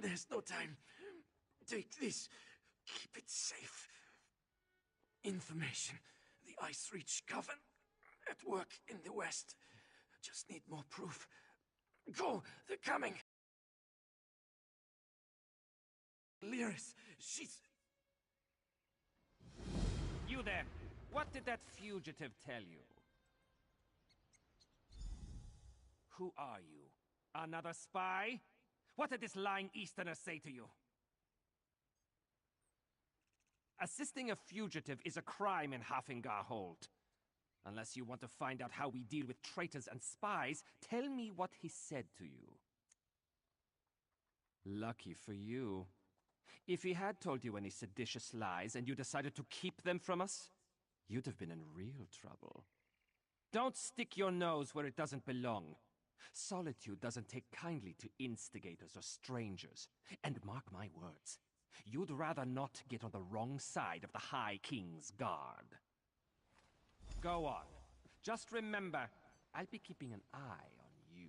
There's no time. Take this. Keep it safe. Information. The Ice Reach Coven. At work in the west. Just need more proof. Go! They're coming! Lyris, she's... You there! What did that fugitive tell you? Who are you? Another spy? What did this lying Easterner say to you? Assisting a fugitive is a crime in Hafingar Hold. Unless you want to find out how we deal with traitors and spies, tell me what he said to you. Lucky for you. If he had told you any seditious lies and you decided to keep them from us, you'd have been in real trouble. Don't stick your nose where it doesn't belong. Solitude doesn't take kindly to instigators or strangers. And mark my words, you'd rather not get on the wrong side of the High King's guard. Go on. Just remember, I'll be keeping an eye on you.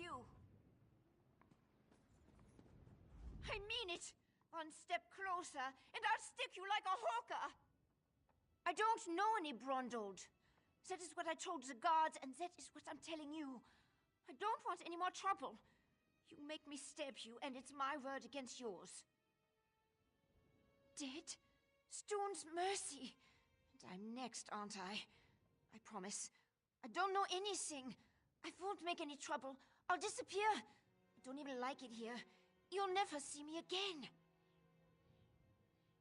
you. I mean it. One step closer, and I'll stick you like a hawker. I don't know any Brondold. That is what I told the guards, and that is what I'm telling you. I don't want any more trouble. You make me stab you, and it's my word against yours. Dead? Stone's mercy. And I'm next, aren't I? I promise. I don't know anything. I won't make any trouble. I'll disappear. I don't even like it here. You'll never see me again.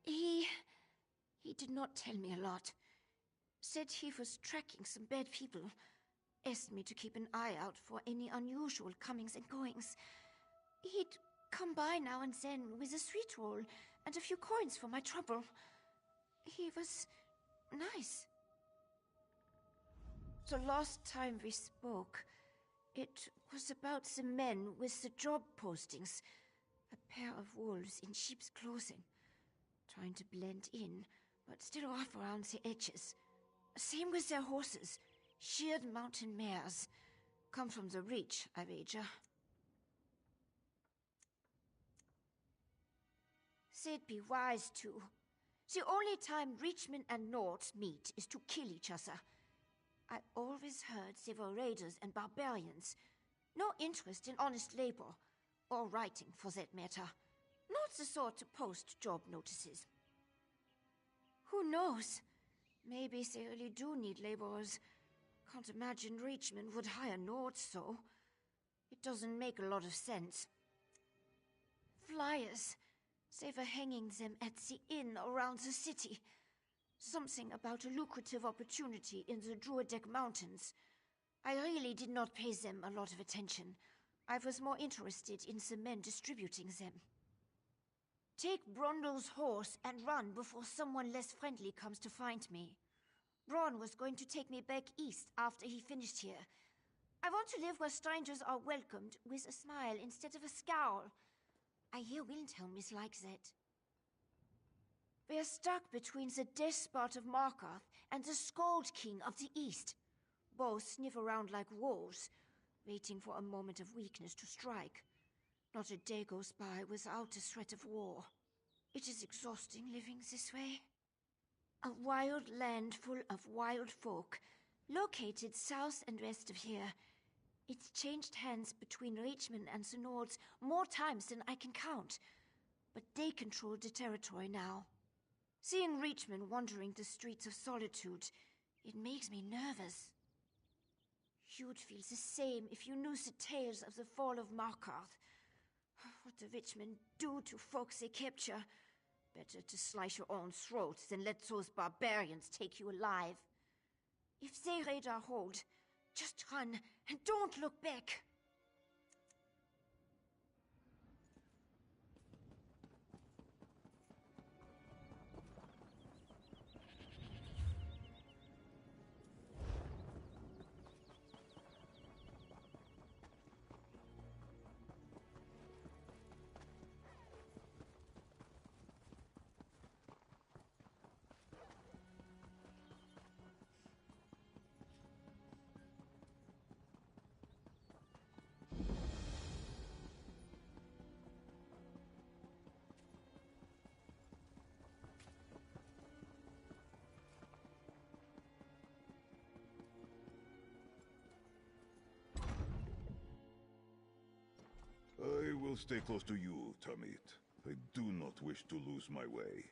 He did not tell me a lot. Said he was tracking some bad people. Asked me to keep an eye out for any unusual comings and goings. He'd come by now and then with a sweet roll and a few coins for my trouble. He was nice. The last time we spoke, it was about the men with the job postings. A pair of wolves in sheep's clothing. Trying to blend in, but still off around the edges. Same with their horses. Sheared mountain mares. Come from the Reach, I wager. They'd be wise to. The only time Reachmen and Nords meet is to kill each other. I always heard they were raiders and barbarians. No interest in honest labor. Or writing, for that matter. Not the sort to post job notices. Who knows? Maybe they really do need laborers. Can't imagine Reachmen would hire Nords, so. It doesn't make a lot of sense. Flyers. They were hanging them at the inn around the city. Something about a lucrative opportunity in the Druidic Mountains. I really did not pay them a lot of attention. I was more interested in the men distributing them. Take Brondol's horse and run before someone less friendly comes to find me. Bron was going to take me back east after he finished here. I want to live where strangers are welcomed with a smile instead of a scowl. I hear Wilhelm is like that. We are stuck between the despot of Markarth and the Skald King of the East. Both sniff around like wolves, waiting for a moment of weakness to strike. Not a day goes by without a threat of war. It is exhausting living this way. A wild land full of wild folk, located south and west of here. It's changed hands between Reachmen and the Nords more times than I can count. But they control the territory now. Seeing Reachmen wandering the streets of Solitude, it makes me nervous. You'd feel the same if you knew the tales of the fall of Markarth. What the Reachmen do to folks they capture. Better to slice your own throat than let those barbarians take you alive. If they raid our hold, just run and don't look back. I will stay close to you, Tamit. I do not wish to lose my way.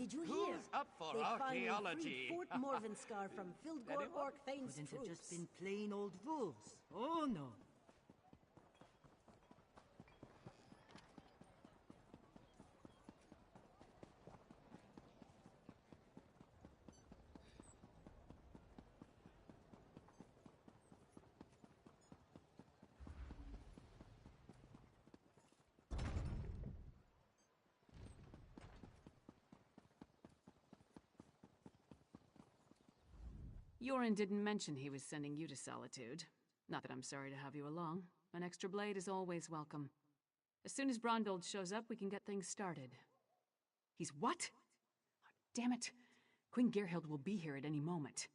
Did you hear? Who's up for They finally archaeology? freed Fort Morvenskar from Fildgor Orc Thane's Couldn't troops. have just been plain old wolves. Oh no. Yoren didn't mention he was sending you to Solitude. Not that I'm sorry to have you along. An extra blade is always welcome. As soon as Brondald shows up, we can get things started. He's what? Oh, damn it. Queen Gerhild will be here at any moment.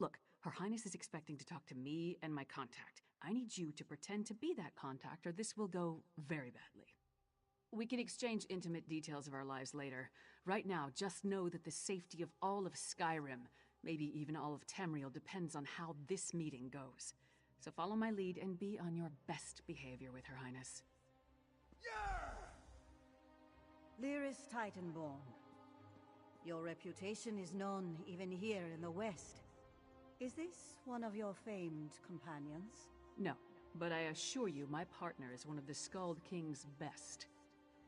Look, Her Highness is expecting to talk to me and my contact. I need you to pretend to be that contact, or this will go very badly. We can exchange intimate details of our lives later. Right now, just know that the safety of all of Skyrim, maybe even all of Tamriel, depends on how this meeting goes. So follow my lead and be on your best behavior with Her Highness. Lyris Titanborn. Your reputation is known even here in the West. Is this one of your famed companions? No, but I assure you my partner is one of the Skald King's best.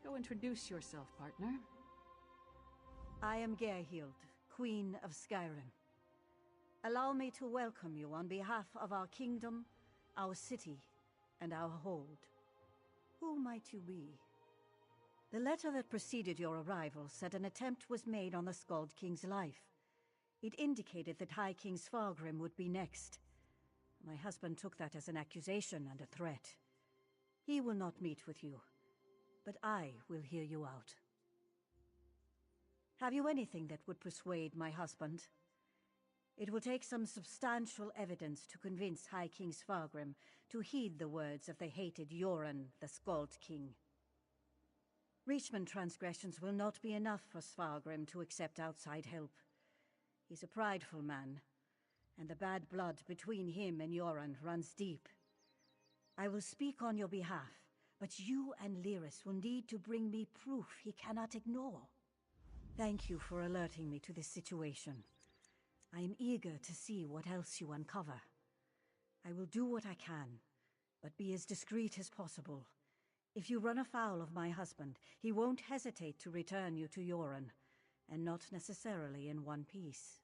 Go introduce yourself, partner. I am Gerhild, Queen of Skyrim. Allow me to welcome you on behalf of our kingdom, our city, and our hold. Who might you be? The letter that preceded your arrival said an attempt was made on the Skald King's life. It indicated that High King Svargrim would be next. My husband took that as an accusation and a threat. He will not meet with you, but I will hear you out. Have you anything that would persuade my husband? It will take some substantial evidence to convince High King Svargrim to heed the words of the hated Yoren, the Skald King. Reachman transgressions will not be enough for Svargrim to accept outside help. He's a prideful man, and the bad blood between him and Yoren runs deep. I will speak on your behalf, but you and Lyris will need to bring me proof he cannot ignore. Thank you for alerting me to this situation. I am eager to see what else you uncover. I will do what I can, but be as discreet as possible. If you run afoul of my husband, he won't hesitate to return you to Yoren, and not necessarily in one piece.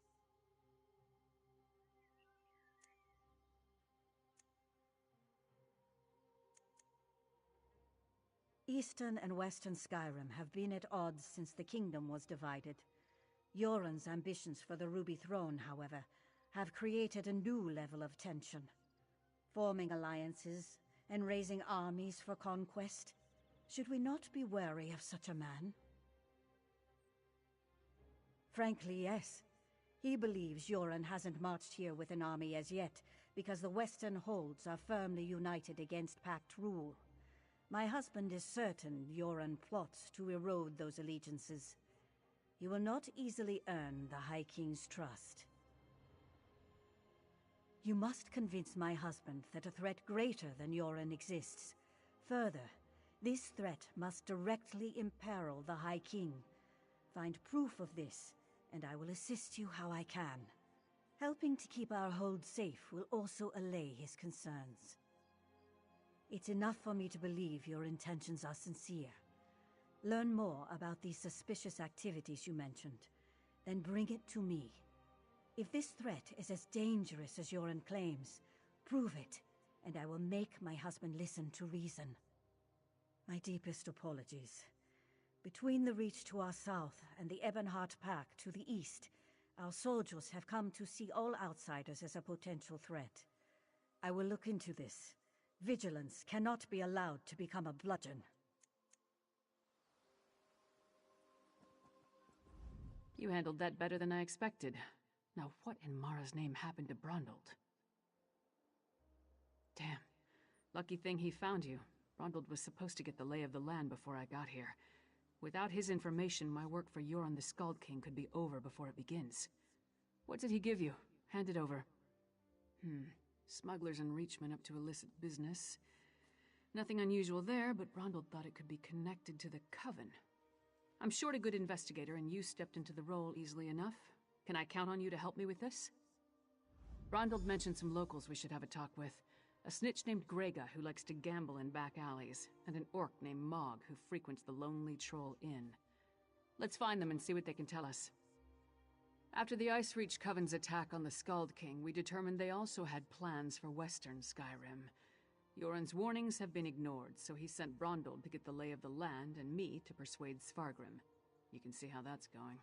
Eastern and Western Skyrim have been at odds since the kingdom was divided. Yoren's ambitions for the Ruby Throne, however, have created a new level of tension. Forming alliances and raising armies for conquest. Should we not be wary of such a man? Frankly, yes. He believes Yoren hasn't marched here with an army as yet, because the Western holds are firmly united against Pact rule. My husband is certain Yoren plots to erode those allegiances. He will not easily earn the High King's trust. You must convince my husband that a threat greater than Yoren exists. Further, this threat must directly imperil the High King. Find proof of this, and I will assist you how I can. Helping to keep our hold safe will also allay his concerns. It's enough for me to believe your intentions are sincere. Learn more about these suspicious activities you mentioned, then bring it to me. If this threat is as dangerous as Yoren claims, prove it, and I will make my husband listen to reason. My deepest apologies. Between the Reach to our south and the Ebonheart Pack to the east, our soldiers have come to see all outsiders as a potential threat. I will look into this. Vigilance cannot be allowed to become a bludgeon. You handled that better than I expected. Now what in Mara's name happened to Brondald? Damn. Lucky thing he found you. Brondald was supposed to get the lay of the land before I got here. Without his information, my work for Yoren the Skald King could be over before it begins. What did he give you? Hand it over. Smugglers and Reachmen up to illicit business. Nothing unusual there, but Brondald thought it could be connected to the Coven. I'm short a good investigator, and you stepped into the role easily enough. Can I count on you to help me with this? Rondold mentioned some locals we should have a talk with. A snitch named Grega, who likes to gamble in back alleys, and an orc named Mog, who frequents the Lonely Troll Inn. Let's find them and see what they can tell us. After the Ice Reach Coven's attack on the Skald King, we determined they also had plans for Western Skyrim. Yoren's warnings have been ignored, so he sent Brondold to get the lay of the land and me to persuade Svargrim. You can see how that's going.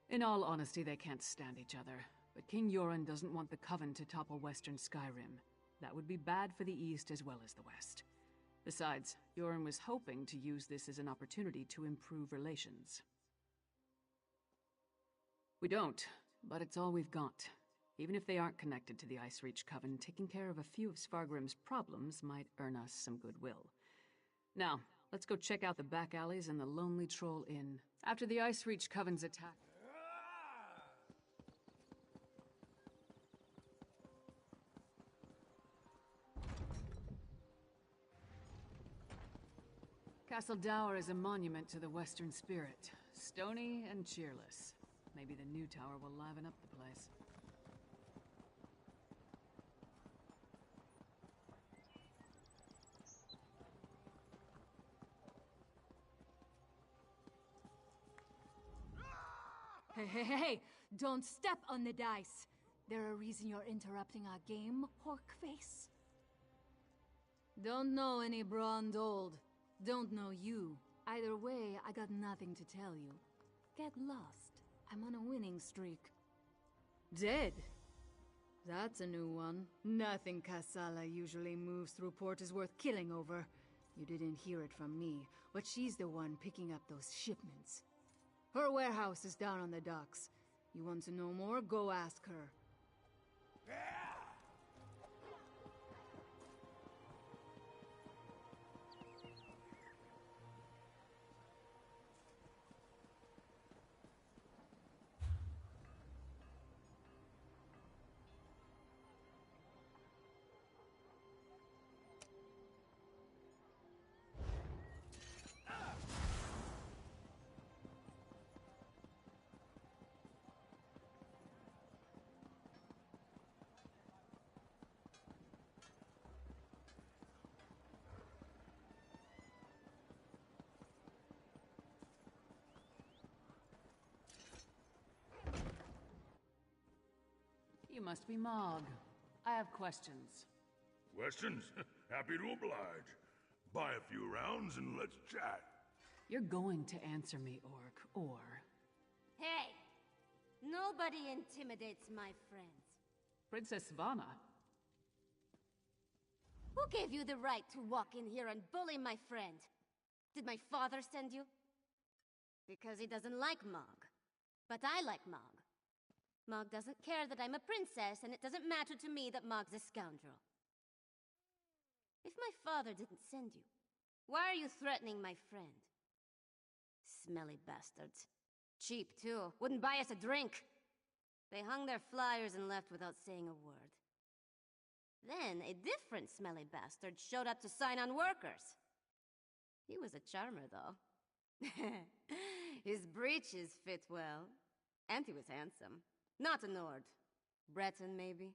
In all honesty, they can't stand each other, but King Yoren doesn't want the Coven to topple Western Skyrim. That would be bad for the East as well as the West. Besides, Yoren was hoping to use this as an opportunity to improve relations. We don't, but it's all we've got. Even if they aren't connected to the Ice Reach Coven, taking care of a few of Svargrim's problems might earn us some goodwill. Now, let's go check out the back alleys and the Lonely Troll Inn. After the Ice Reach Coven's attack... Castle Dower is a monument to the Western spirit. Stony and cheerless. Maybe the new tower will liven up the place. Hey, don't step on the dice. There a reason you're interrupting our game, Porkface? Don't know any Brondold. Don't know you. Either way, I got nothing to tell you. Get lost. I'm on a winning streak. Dead? That's a new one. Nothing Kassala usually moves through port is worth killing over. You didn't hear it from me, but she's the one picking up those shipments. Her warehouse is down on the docks. You want to know more? Go ask her. You must be Mog. I have questions. Questions? Happy to oblige. Buy a few rounds and let's chat. You're going to answer me, Orc, or... Hey! Nobody intimidates my friends. Princess Svana. Who gave you the right to walk in here and bully my friend? Did my father send you? Because he doesn't like Mog. But I like Mog. Mog doesn't care that I'm a princess, and it doesn't matter to me that Mog's a scoundrel. If my father didn't send you, why are you threatening my friend? Smelly bastards. Cheap, too. Wouldn't buy us a drink. They hung their flyers and left without saying a word. Then, a different smelly bastard showed up to sign on workers. He was a charmer, though. His breeches fit well. And he was handsome. Not a Nord. Breton, maybe.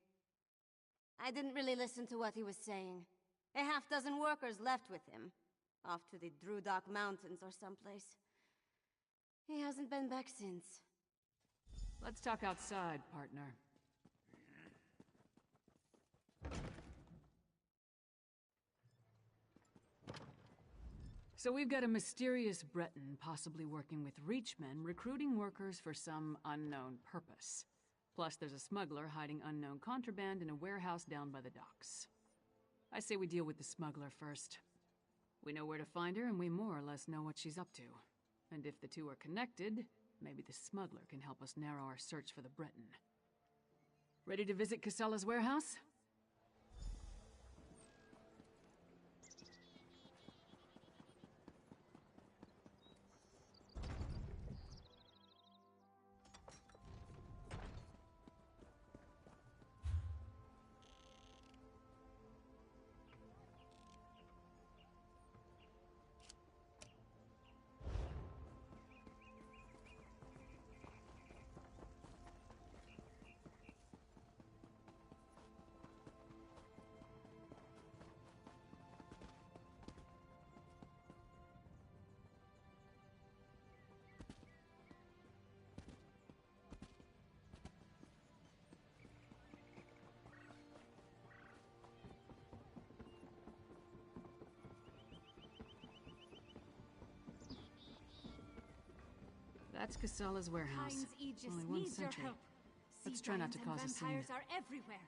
I didn't really listen to what he was saying. A half-dozen workers left with him. Off to the Drudok Mountains or someplace. He hasn't been back since. Let's talk outside, partner. So we've got a mysterious Breton possibly working with Reachmen, recruiting workers for some unknown purpose. Plus there's a smuggler hiding unknown contraband in a warehouse down by the docks. I say we deal with the smuggler first. We know where to find her, and we more or less know what she's up to. And if the two are connected, maybe the smuggler can help us narrow our search for the Breton. Ready to visit Kassala's warehouse? That's Casala's warehouse. Heinz Aegis Only one needs your sentry. help. Let's Sea try not to giants cause a and scene. vampires are everywhere.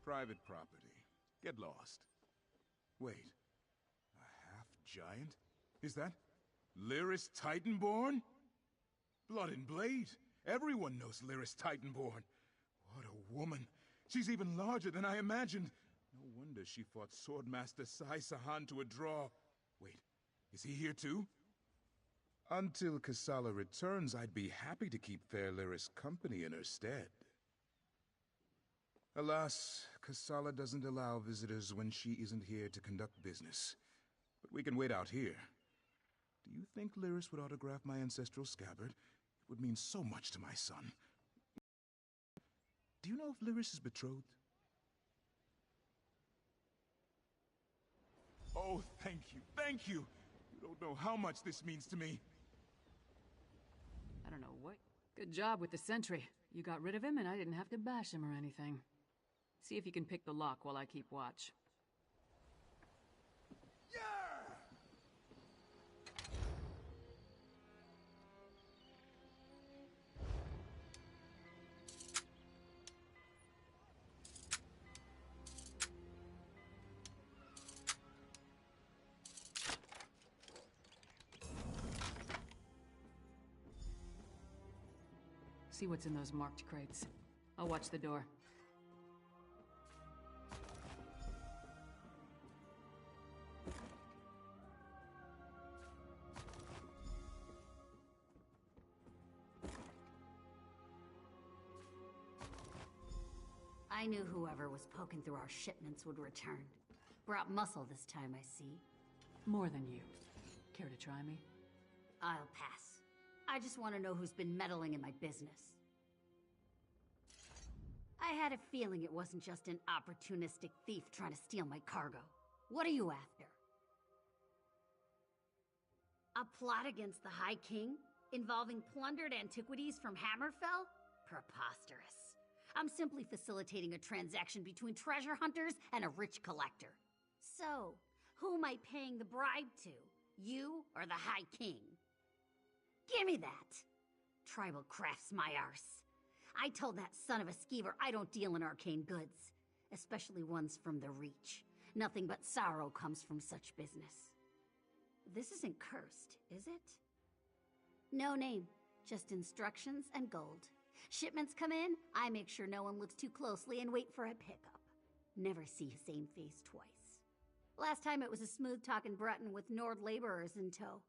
Private property. Get lost. Wait. A half-giant? Is that Lyris Titanborn? Blood and Blade. Everyone knows Lyris Titanborn. What a woman. She's even larger than I imagined. No wonder she fought Swordmaster Sai Sahan to a draw. Wait, is he here too? Until Casala returns, I'd be happy to keep fair Lyris company in her stead. Alas, Casala doesn't allow visitors when she isn't here to conduct business. But we can wait out here. Do you think Lyris would autograph my ancestral scabbard? It would mean so much to my son. Do you know if Lyris is betrothed? Oh, thank you, thank you! You don't know how much this means to me. I don't know what. Good job with the sentry. You got rid of him and I didn't have to bash him or anything. See if you can pick the lock while I keep watch. See what's in those marked crates. I'll watch the door. I knew whoever was poking through our shipments would return. Brought muscle this time, I see. More than you. Care to try me? I'll pass. I just want to know who's been meddling in my business. I had a feeling it wasn't just an opportunistic thief trying to steal my cargo. What are you after? A plot against the High King? Involving plundered antiquities from Hammerfell? Preposterous. I'm simply facilitating a transaction between treasure hunters and a rich collector. So, who am I paying the bribe to? You or the High King? Gimme that! Tribal crafts my arse. I told that son of a skeever I don't deal in arcane goods, especially ones from the Reach. Nothing but sorrow comes from such business. This isn't cursed, is it? No name, just instructions and gold. Shipments come in, I make sure no one looks too closely and wait for a pickup. Never see same face twice. Last time it was a smooth-talking Breton with Nord laborers in tow.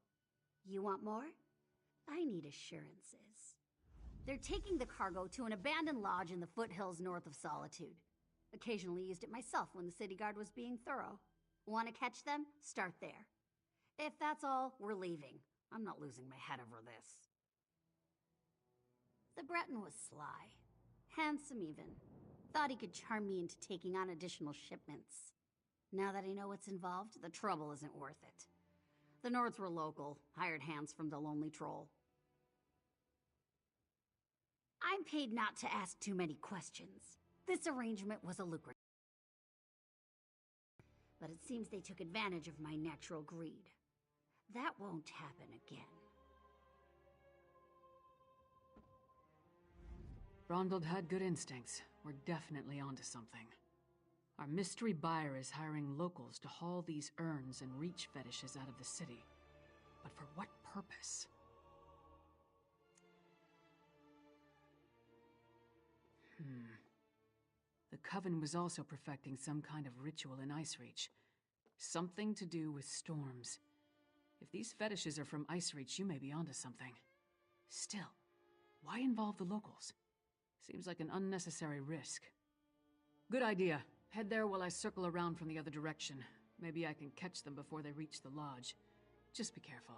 You want more? I need assurances. They're taking the cargo to an abandoned lodge in the foothills north of Solitude. Occasionally used it myself when the city guard was being thorough. Want to catch them? Start there. If that's all, we're leaving. I'm not losing my head over this. The Breton was sly. Handsome even. Thought he could charm me into taking on additional shipments. Now that I know what's involved, the trouble isn't worth it. The Nords were local, hired hands from the Lonely Troll. I'm paid not to ask too many questions. This arrangement was a lucrative. But it seems they took advantage of my natural greed. That won't happen again. Rondold had good instincts. We're definitely onto something. Our mystery buyer is hiring locals to haul these urns and reach fetishes out of the city. But for what purpose? The Coven was also perfecting some kind of ritual in Ice Reach. Something to do with storms. If these fetishes are from Ice Reach, you may be onto something. Still, why involve the locals? Seems like an unnecessary risk. Good idea. Head there while I circle around from the other direction. Maybe I can catch them before they reach the lodge. Just be careful.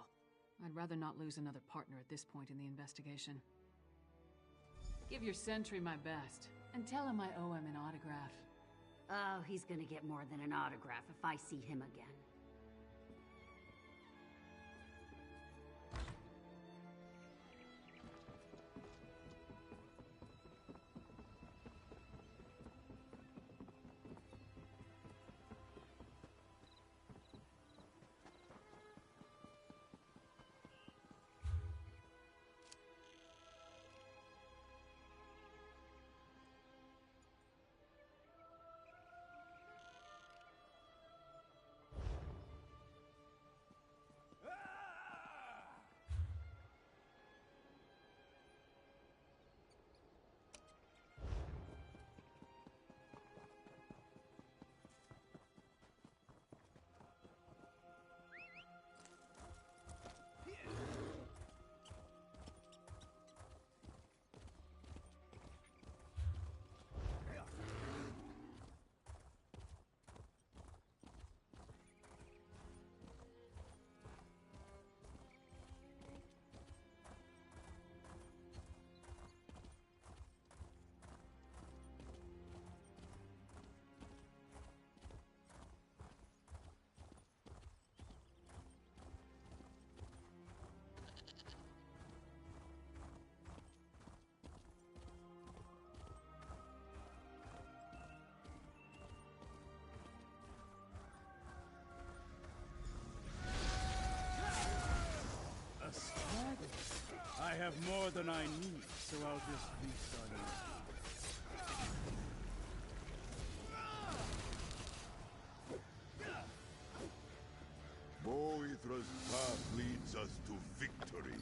I'd rather not lose another partner at this point in the investigation. Give your sentry my best, and tell him I owe him an autograph. Oh, he's gonna get more than an autograph if I see him again. more than I need, so I'll just be silent. Boithra's path leads us to victory.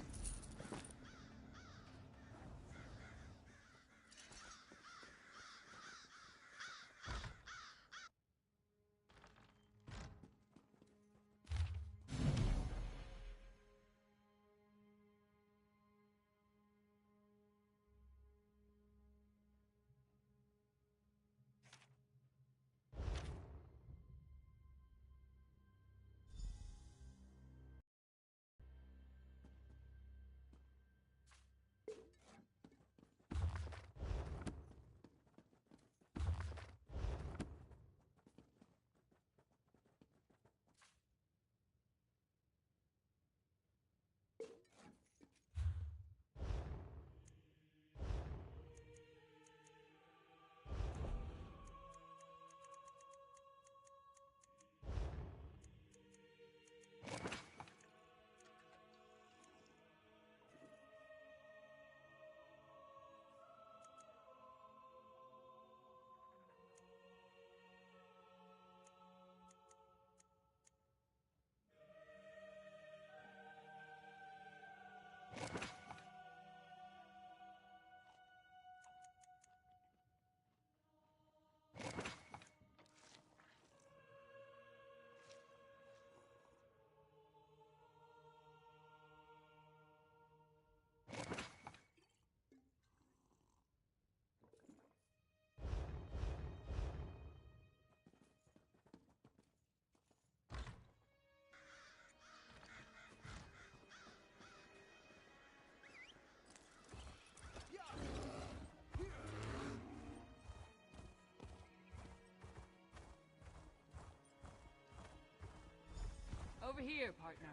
Over here, partner.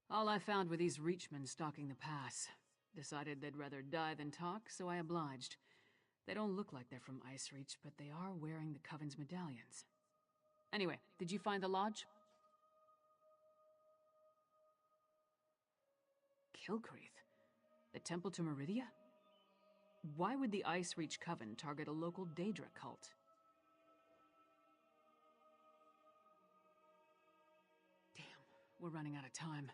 All I found were these Reachmen stalking the pass. Decided they'd rather die than talk, so I obliged. They don't look like they're from Ice Reach, but they are wearing the Coven's medallions. Anyway, did you find the lodge? Kilcreath? The temple to Meridia? Why would the Ice Reach Coven target a local Daedra cult? Damn, we're running out of time.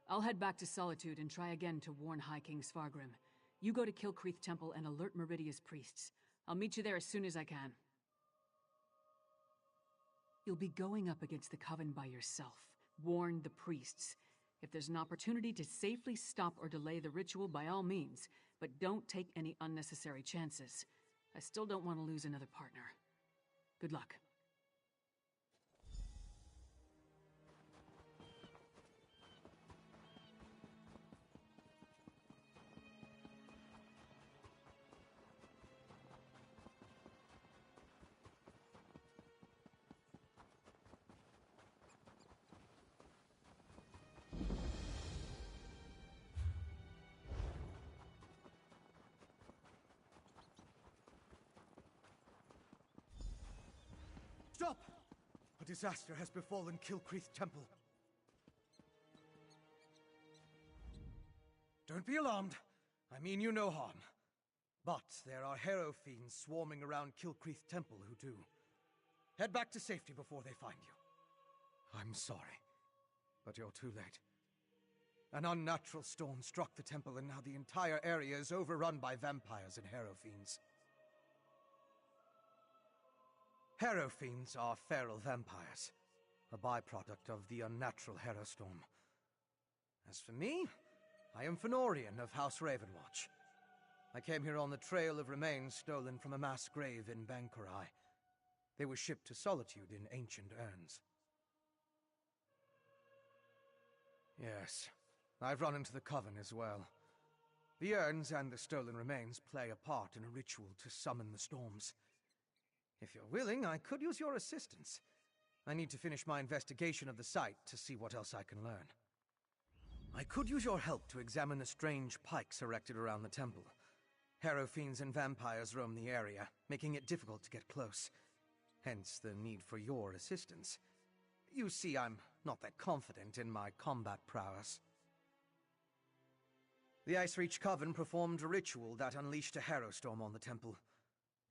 I'll head back to Solitude and try again to warn High King Svargrim. You go to Kilcreath Temple and alert Meridia's priests. I'll meet you there as soon as I can. You'll be going up against the Coven by yourself. Warn the priests. If there's an opportunity to safely stop or delay the ritual, by all means, but don't take any unnecessary chances. I still don't want to lose another partner. Good luck. Stop! A disaster has befallen Kilcreath Temple. Don't be alarmed. I mean you no harm. But there are Harrow fiends swarming around Kilcreath Temple who do. Head back to safety before they find you. I'm sorry, but you're too late. An unnatural storm struck the temple, and now the entire area is overrun by vampires and Harrow fiends. Harrow fiends are feral vampires, a byproduct of the unnatural Harrow storm. As for me, I am Fenorian of House Ravenwatch. I came here on the trail of remains stolen from a mass grave in Bankurai. They were shipped to Solitude in ancient urns. Yes, I've run into the Coven as well. The urns and the stolen remains play a part in a ritual to summon the storms. If you're willing, I could use your assistance. I need to finish my investigation of the site to see what else I can learn. I could use your help to examine the strange pikes erected around the temple. Harrow fiends and vampires roam the area, making it difficult to get close. Hence the need for your assistance. You see, I'm not that confident in my combat prowess. The Ice Reach Coven performed a ritual that unleashed a harrow storm on the temple.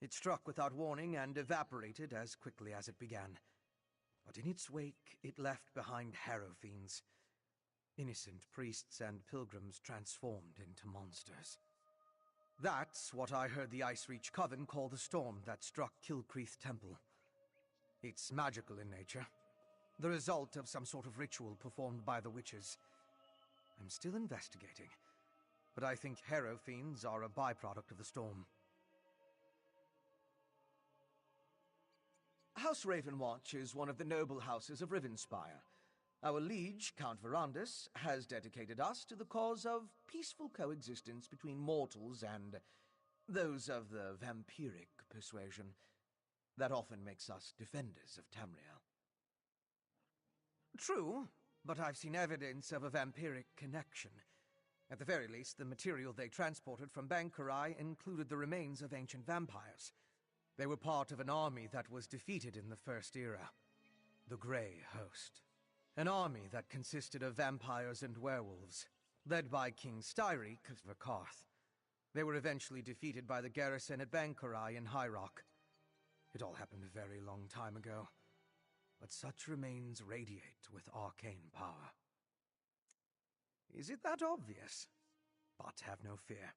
It struck without warning and evaporated as quickly as it began. But in its wake, it left behind harrow fiends. Innocent priests and pilgrims transformed into monsters. That's what I heard the Ice Reach Coven call the storm that struck Kilcreath Temple. It's magical in nature, the result of some sort of ritual performed by the witches. I'm still investigating, but I think harrow fiends are a byproduct of the storm. House Ravenwatch is one of the noble houses of Rivenspire. Our liege, Count Verandus, has dedicated us to the cause of peaceful coexistence between mortals and those of the vampiric persuasion. That often makes us defenders of Tamriel. True, but I've seen evidence of a vampiric connection. At the very least, the material they transported from Bankarai included the remains of ancient vampires. They were part of an army that was defeated in the First Era, the Grey Host. An army that consisted of vampires and werewolves, led by King Styriek of Vakarth. They were eventually defeated by the garrison at Bankarai in High Rock. It all happened a very long time ago, but such remains radiate with arcane power. Is it that obvious? But have no fear.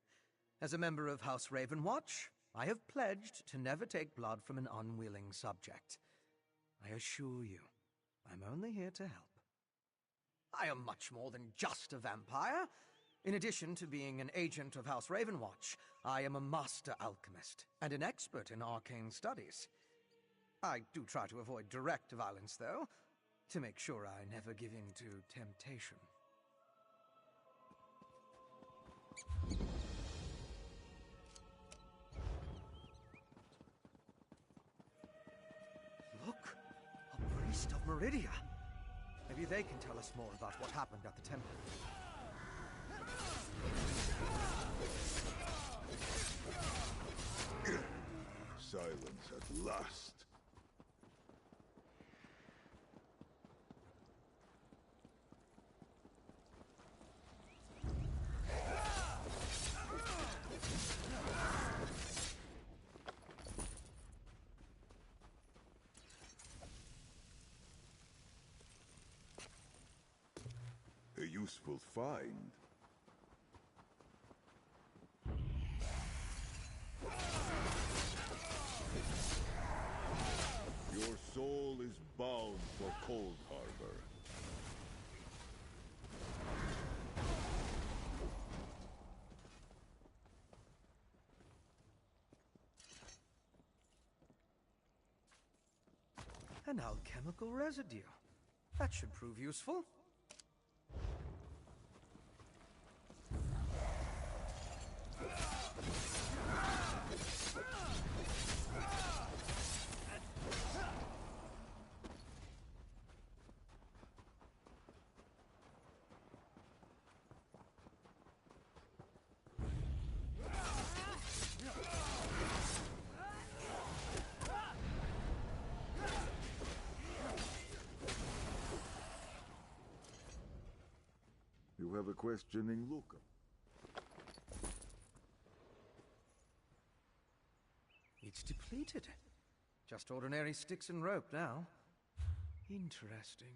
As a member of House Ravenwatch, I have pledged to never take blood from an unwilling subject. I assure you, I'm only here to help. I am much more than just a vampire. In addition to being an agent of House Ravenwatch, I am a master alchemist and an expert in arcane studies. I do try to avoid direct violence, though, to make sure I never give in to temptation. Look, a priest of Meridia. Maybe they can tell us more about what happened at the temple. Silence at last. A useful find. Your soul is bound for Cold Harbor. An alchemical residue. That should prove useful. You have a questioning look. It's depleted. Just ordinary sticks and rope now. Interesting.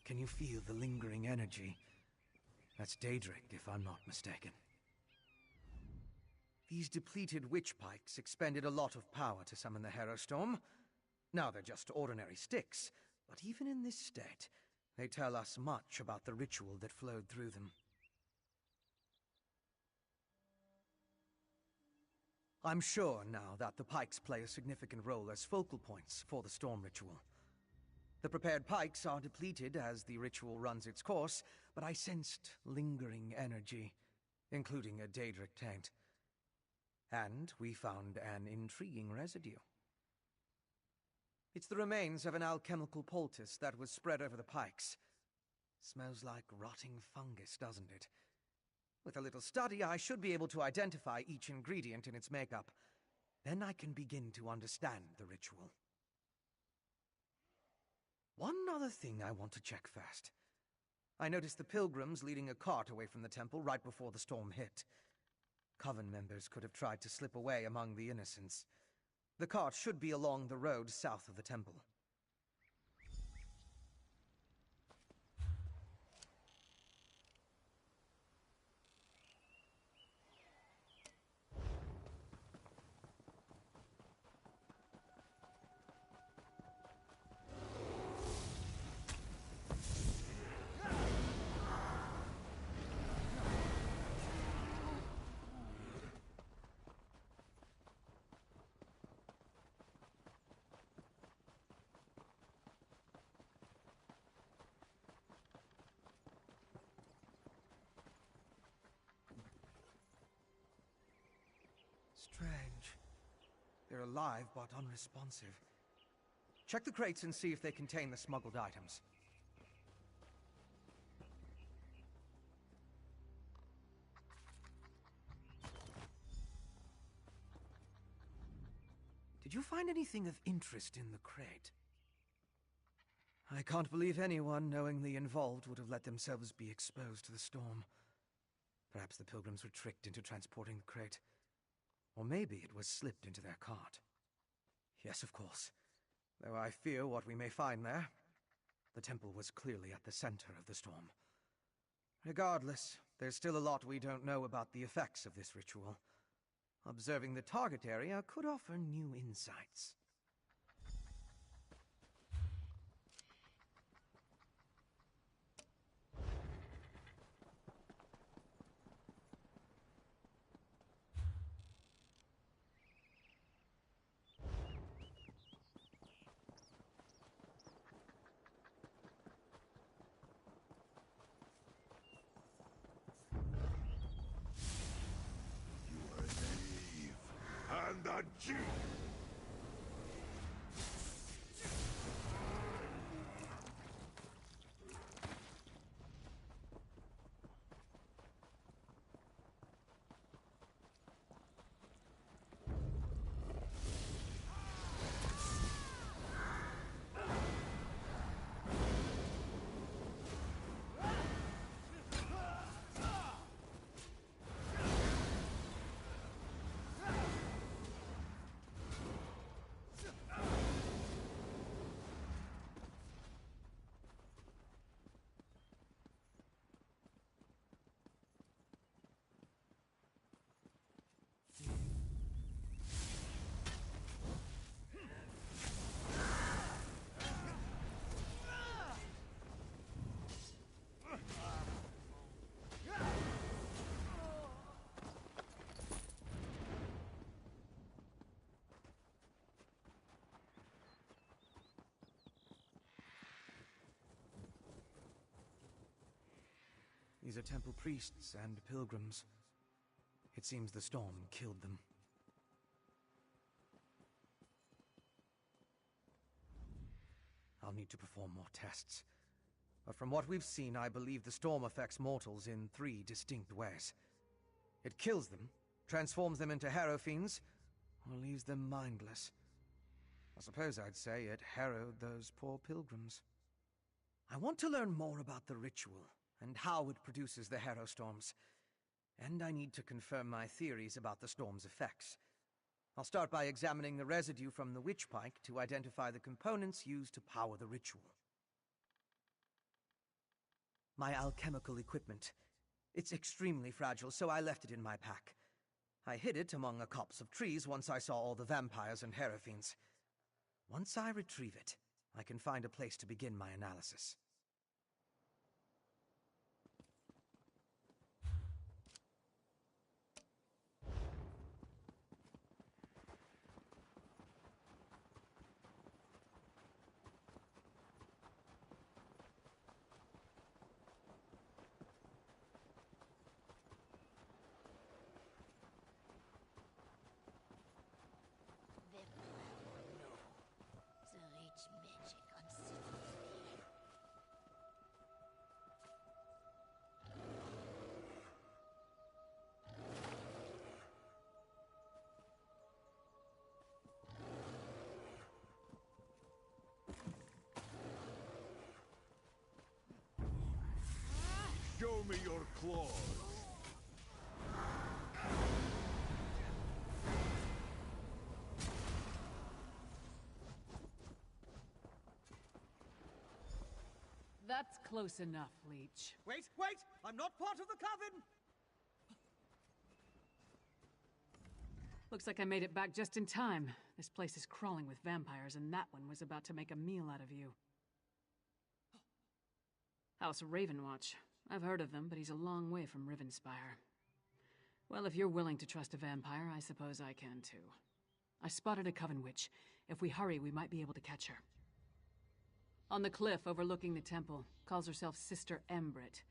Can you feel the lingering energy? That's Daedric, if I'm not mistaken. These depleted witch pikes expended a lot of power to summon the Harrow Storm. Now they're just ordinary sticks, but even in this state, they tell us much about the ritual that flowed through them. I'm sure now that the pikes play a significant role as focal points for the storm ritual. The prepared pikes are depleted as the ritual runs its course, but I sensed lingering energy, including a Daedric taint. And we found an intriguing residue. It's the remains of an alchemical poultice that was spread over the pikes. Smells like rotting fungus, doesn't it? With a little study, I should be able to identify each ingredient in its makeup. Then I can begin to understand the ritual. One other thing I want to check first. I noticed the pilgrims leading a cart away from the temple right before the storm hit. Coven members could have tried to slip away among the innocents. The cart should be along the road south of the temple. Strange. They're alive, but unresponsive. Check the crates and see if they contain the smuggled items. Did you find anything of interest in the crate? I can't believe anyone knowingly involved would have let themselves be exposed to the storm. Perhaps the pilgrims were tricked into transporting the crate. Or maybe it was slipped into their cart. Yes, of course. Though I fear what we may find there. The temple was clearly at the center of the storm. Regardless, there's still a lot we don't know about the effects of this ritual. Observing the target area could offer new insights. And a Jew! These are temple priests and pilgrims. It seems the storm killed them. I'll need to perform more tests. But from what we've seen, I believe the storm affects mortals in 3 distinct ways. It kills them, transforms them into harrow fiends, or leaves them mindless. I suppose I'd say it harrowed those poor pilgrims. I want to learn more about the ritual and how it produces the harrow storms. And I need to confirm my theories about the storm's effects. I'll start by examining the residue from the witch pike to identify the components used to power the ritual. My alchemical equipment. It's extremely fragile, so I left it in my pack. I hid it among a copse of trees once I saw all the vampires and Hierophants. Once I retrieve it, I can find a place to begin my analysis. Show me your claws. That's close enough, Leech. Wait! I'm not part of the coven! Looks like I made it back just in time. This place is crawling with vampires, and that one was about to make a meal out of you. House Ravenwatch. I've heard of them, but he's a long way from Rivenspire. Well, if you're willing to trust a vampire, I suppose I can too. I spotted a coven witch. If we hurry, we might be able to catch her. On the cliff overlooking the temple, calls herself Sister Embrit.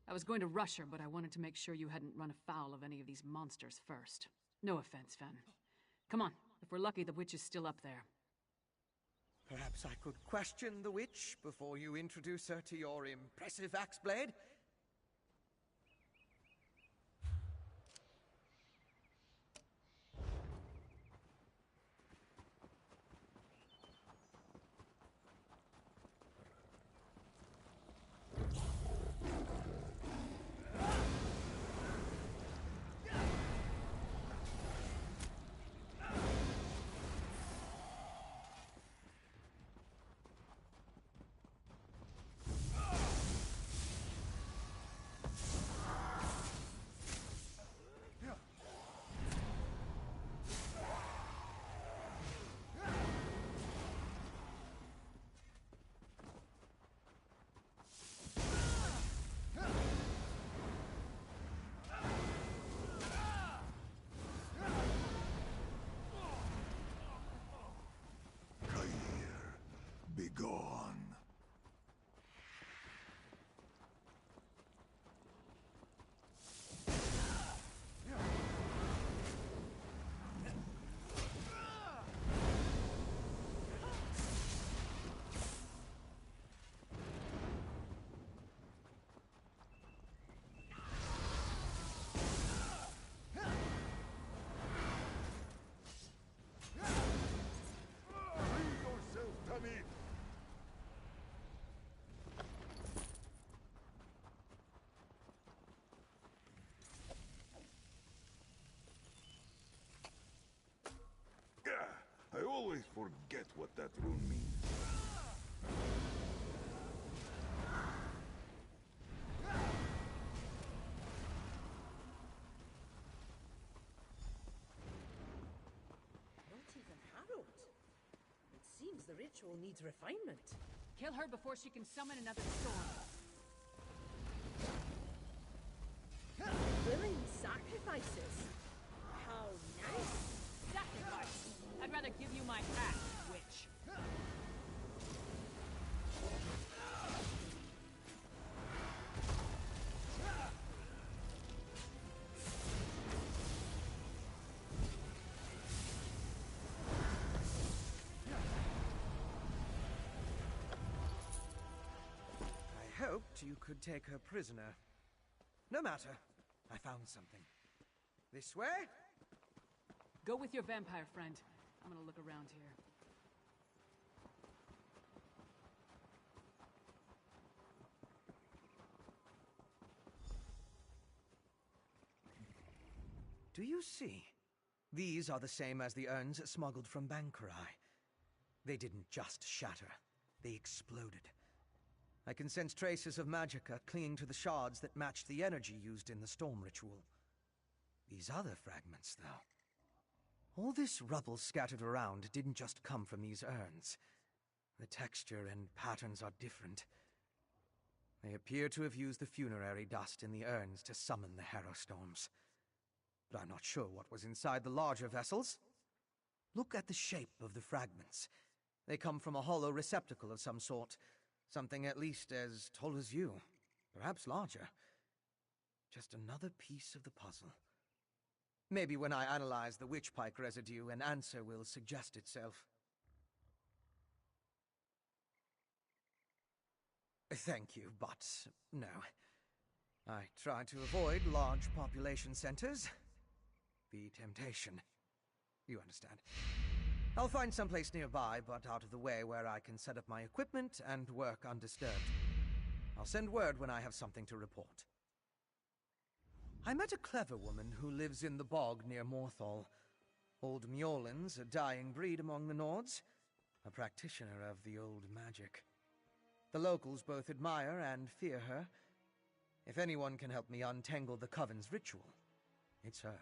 I was going to rush her, but I wanted to make sure you hadn't run afoul of any of these monsters first. No offense, Fen. Come on, if we're lucky, the witch is still up there. Perhaps I could question the witch before you introduce her to your impressive axe blade? Be gone. I always forget what that rune means. Not even harrowed. It seems the ritual needs refinement. Kill her before she can summon another storm. Willing sacrifices. How nice. Sacrifice! I'd rather give you my hat, witch. I hoped you could take her prisoner. No matter. I found something. This way? Go with your vampire friend. I'm gonna look around here. Do you see? These are the same as the urns smuggled from Bankarai. They didn't just shatter. They exploded. I can sense traces of magicka clinging to the shards that matched the energy used in the storm ritual. These other fragments, though. All this rubble scattered around didn't just come from these urns. The texture and patterns are different. They appear to have used the funerary dust in the urns to summon the Harrow Storms. But I'm not sure what was inside the larger vessels. Look at the shape of the fragments. They come from a hollow receptacle of some sort. Something at least as tall as you. Perhaps larger. Just another piece of the puzzle. Maybe when I analyze the witchpike residue, an answer will suggest itself. Thank you, but no. I try to avoid large population centers. The temptation. You understand. I'll find someplace nearby, but out of the way where I can set up my equipment and work undisturbed. I'll send word when I have something to report. I met a clever woman who lives in the bog near Morthal. Old Mjolnir's a dying breed among the Nords, a practitioner of the old magic. The locals both admire and fear her. If anyone can help me untangle the Coven's ritual, it's her.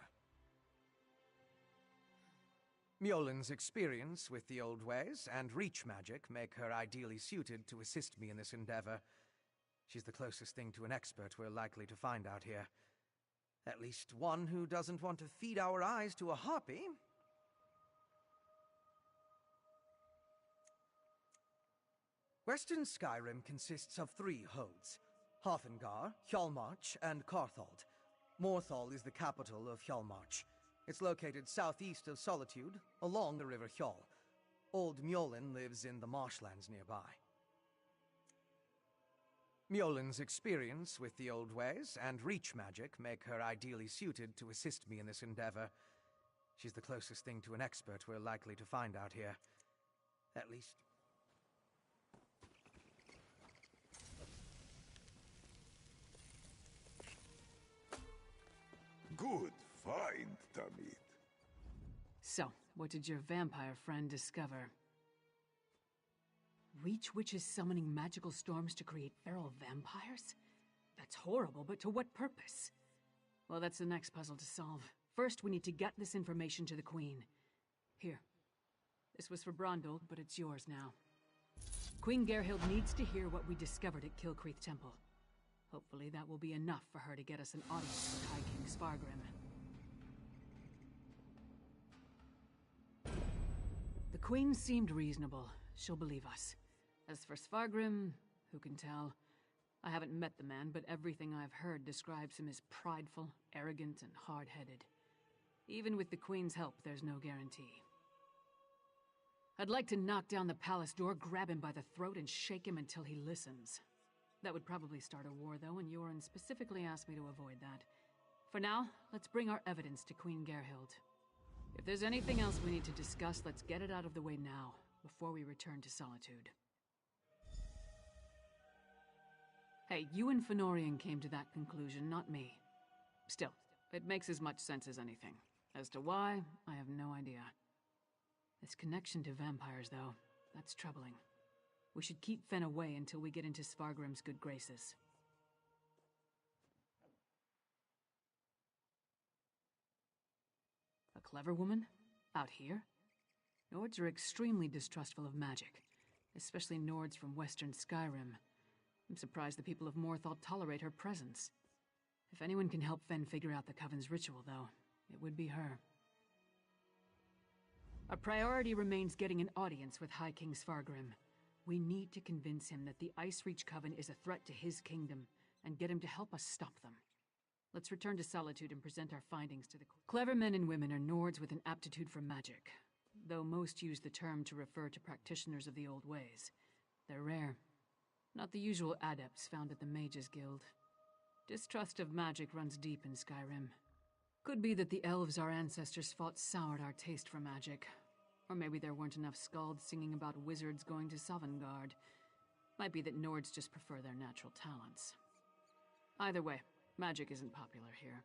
Mjolnir's experience with the old ways and reach magic make her ideally suited to assist me in this endeavor. She's the closest thing to an expert we're likely to find out here. At least one who doesn't want to feed our eyes to a harpy. Western Skyrim consists of 3 holds: Haathengr, Hjalmarch, and Carthald. Morthal is the capital of Hjalmarch. It's located southeast of Solitude, along the River Hjal. Old Mjolnir lives in the marshlands nearby. Mjolnir's experience with the old ways and reach magic make her ideally suited to assist me in this endeavor. She's the closest thing to an expert we're likely to find out here. At least... Good find, Tamid. So, what did your vampire friend discover? Reach witches summoning magical storms to create feral vampires? That's horrible, but to what purpose? Well, that's the next puzzle to solve. First, we need to get this information to the Queen. Here. This was for Brondel, but it's yours now. Queen Gerhild needs to hear what we discovered at Kilcreath Temple. Hopefully that will be enough for her to get us an audience with High King Spargrim. The Queen seemed reasonable. She'll believe us. As for Spargrim, who can tell? I haven't met the man, but everything I've heard describes him as prideful, arrogant, and hard-headed. Even with the Queen's help, there's no guarantee. I'd like to knock down the palace door, grab him by the throat, and shake him until he listens. That would probably start a war, though, and Yoren specifically asked me to avoid that. For now, let's bring our evidence to Queen Gerhild. If there's anything else we need to discuss, let's get it out of the way now, before we return to Solitude. Hey, you and Fëanorian came to that conclusion, not me. Still, it makes as much sense as anything. As to why, I have no idea. This connection to vampires, though, that's troubling. We should keep Fen away until we get into Spargrim's good graces. A clever woman? Out here? Nords are extremely distrustful of magic, especially Nords from Western Skyrim. I'm surprised the people of Morthal tolerate her presence. If anyone can help Fen figure out the Coven's ritual, though, it would be her. Our priority remains getting an audience with High King Spargrim. We need to convince him that the Icereach Coven is a threat to his kingdom, and get him to help us stop them. Let's return to Solitude and present our findings to the Queen. Clever men and women are Nords with an aptitude for magic, though most use the term to refer to practitioners of the old ways. They're rare. Not the usual adepts found at the Mages Guild. Distrust of magic runs deep in Skyrim. Could be that the elves our ancestors fought soured our taste for magic. Or maybe there weren't enough skalds singing about wizards going to Sovngarde. Might be that Nords just prefer their natural talents. Either way, magic isn't popular here.